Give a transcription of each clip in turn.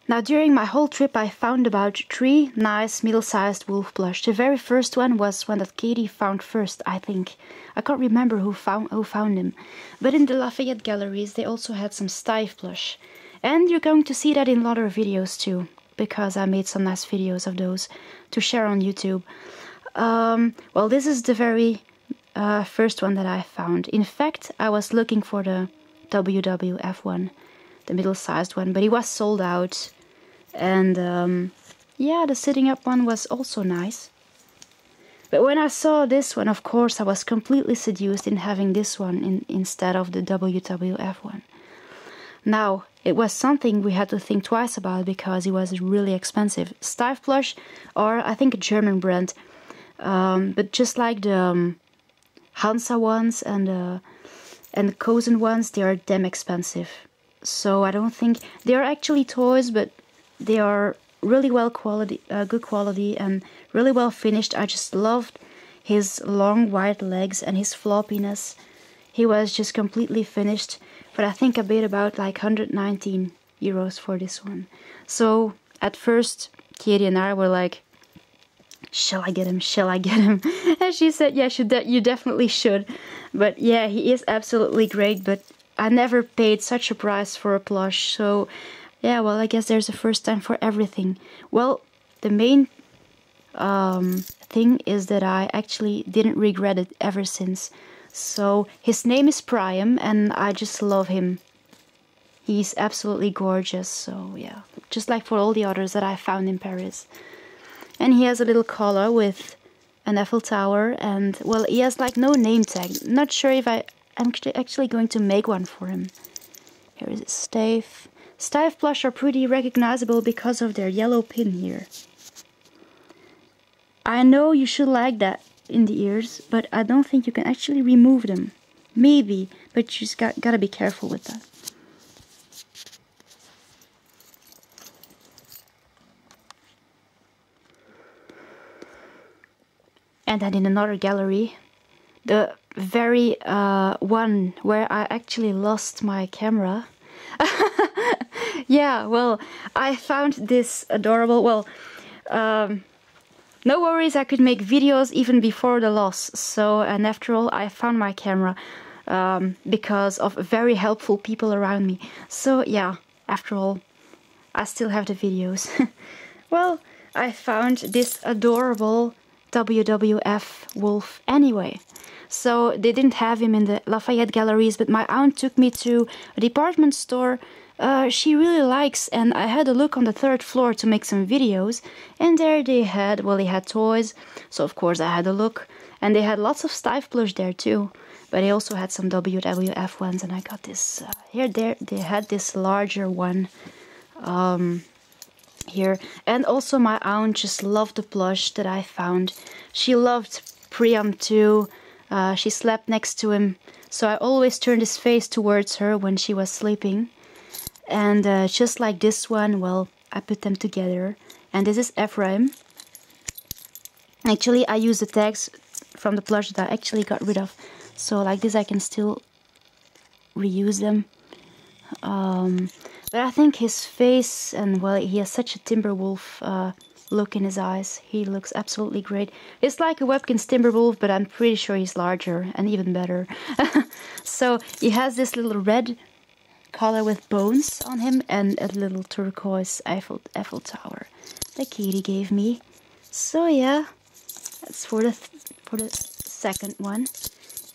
Now during my whole trip I found about 3 nice middle-sized wolf plush. The very first one was one that Katie found first, I think. I can't remember who found him. But in the Lafayette galleries they also had some Steiff plush. And you're going to see that in other videos too, because I made some nice videos of those to share on YouTube. Well, this is the very first one that I found. In fact, I was looking for the WWF one, the middle-sized one, but it was sold out. And yeah, the sitting up one was also nice. But when I saw this one, of course, I was completely seduced in having this one instead of the WWF one. Now, it was something we had to think twice about because it was really expensive. Steiff plush, or I think a German brand, but just like the Hansa ones and the Kozen ones, they are damn expensive. So I don't think they are actually toys, but they are really good quality and really well finished. I just loved his long white legs and his floppiness. He was just completely finished, but I think I paid about like 119 euros for this one. So at first Katie and I were like, shall I get him? Shall I get him? And she said, yeah, you definitely should. But yeah, he is absolutely great, but I never paid such a price for a plush. So yeah, well, I guess there's a first time for everything. Well, the main thing is that I actually didn't regret it ever since. So his name is Priam and I just love him. He's absolutely gorgeous. So yeah, just like for all the others that I found in Paris. And he has a little collar with an Eiffel Tower, and well, he has like no name tag. Not sure if I'm actually going to make one for him. Here is his Steiff. Steiff plush are pretty recognizable because of their yellow pin here. I know you should like that in the ears, but I don't think you can actually remove them. Maybe, but you just gotta be careful with that. And then in another gallery, the very one where I actually lost my camera. Yeah, well, I found this adorable, well, no worries, I could make videos even before the loss. So, and after all, I found my camera because of very helpful people around me. So yeah, after all, I still have the videos. Well, I found this adorable WWF wolf anyway. So they didn't have him in the Lafayette galleries, but my aunt took me to a department store she really likes, and I had a look on the 3rd floor to make some videos, and there they had, well, they had toys, so of course I had a look, and they had lots of Steiff plush there too, but they also had some WWF ones, and I got this, here they had this larger one here, and also my aunt just loved the plush that I found. She loved Priam too. She slept next to him, so I always turned his face towards her when she was sleeping. And just like this one, well, I put them together. And this is Ephraim. Actually, I used the tags from the plush that I actually got rid of. So like this I can still reuse them. But I think his face, and well, he has such a Timberwolf look in his eyes. He looks absolutely great. It's like a Webkinz Timberwolf, but I'm pretty sure he's larger and even better. So he has this little red collar with bones on him and a little turquoise Eiffel Tower that Katie gave me. So yeah, that's for the second one.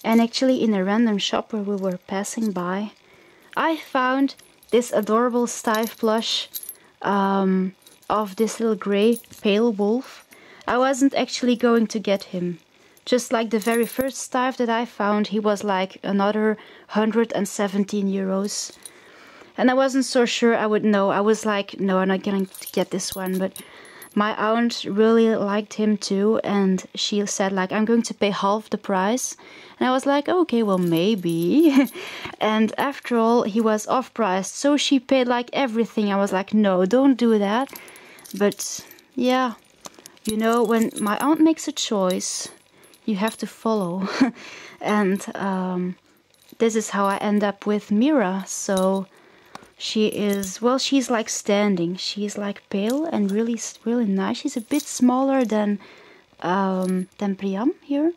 And actually in a random shop where we were passing by, I found this adorable Steiff plush of this little grey pale wolf. I wasn't actually going to get him. Just like the very first Steiff that I found, he was like another 117 euros. And I wasn't so sure I would know. I was like, no, I'm not going to get this one. But my aunt really liked him too. And she said, like, I'm going to pay half the price. And I was like, okay, well, maybe. And after all, he was off-priced. So she paid like everything. I was like, no, don't do that. But yeah, you know, when my aunt makes a choice, you have to follow. And this is how I end up with Mira. So She is, well, she's like standing. She's like pale and really, really nice. She's a bit smaller than Priam here,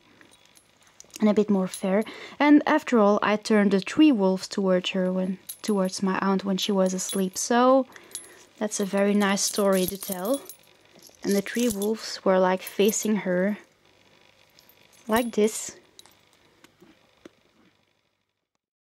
and a bit more fair. And after all, I turned the 3 wolves towards her, towards my aunt when she was asleep. So that's a very nice story to tell. And the 3 wolves were like facing her like this.